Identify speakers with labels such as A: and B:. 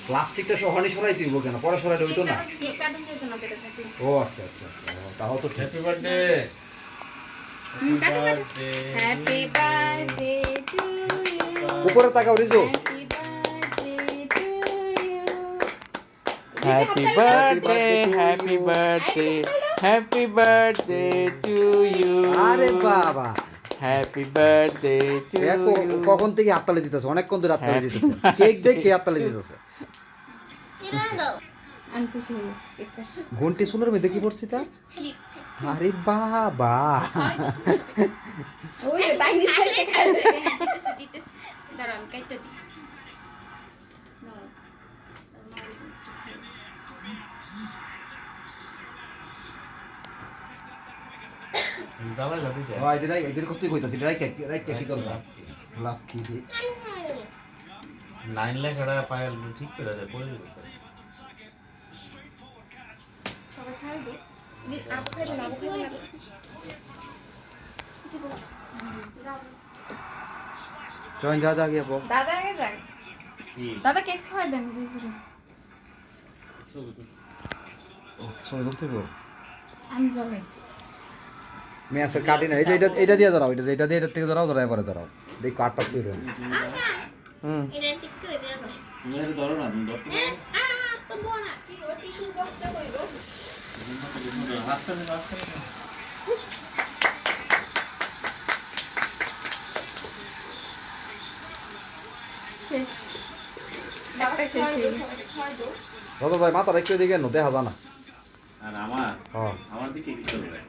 A: প্লাস্টিকটা সহনি সরাই দিব কেন পরে সরাই হইতো না
B: কার্টুন দিতে না বেটা থাকে
A: ও আচ্ছা আচ্ছা আচ্ছা। তাও তো ঠিক।
C: Happy birthday
B: happy birthday to you
A: উপরে তাকাও Riju
B: happy birthday
D: Happy birthday, happy birthday to you.
A: আরে বাবা
D: Happy birthday to
A: দেখো
D: you.
A: কখন থেকে হাততালি দিতেছে অনেকক্ষণ ধরে হাততালি
D: Happy
A: দিতেছে কেক দেখে হাততালি দিতেছে
B: আমি খুশি হয়েছি কেক কাটছি
A: ঘন্টি শুনোর মধ্যে কি পড়ছি তা আরে বাবা
B: ওই তাই নিতে খাইতে দিতেছি দাঁড়া আমি কাটতে দিছি নাও
C: দালাই লাগি যায়
A: ও এটা কত কইতাছি রাইট কি করবা লাকি দি
C: 9 লেখাটা পায়েল ঠিক করে যায় পড়ে গেছে
B: সবাই খাই দে আপু খাই না আপু খাই না
A: চল যা গিয়ে পো
B: দাদা আগে যাক
C: কি
B: দাদা কেক খাওয়াই দেন বুঝলি
A: সময় তুলতে গো
B: আমি চলে
A: মেয়াসের কাটি না এই যে এটা দিয়ে ধরাও এটা দিয়ে এটা থেকে ধরাও পরে ধরাও দেখ কাটটা তৈরি হয় হুম
E: এটা টিক করে দেয়া দাও
C: তুমি এটা ধরো না তুমি ধরতে
E: তো বড়া কি গো টিস্যু বক্সটা কই গো
C: হাসতে না
B: শেষ একটা শেষ হয়ে গেছে
A: দাদা ভাই মাথা রেখে দিকে দেখা যায় না
C: আর আমার
A: হ্যাঁ
C: আমার দিকে কি করবে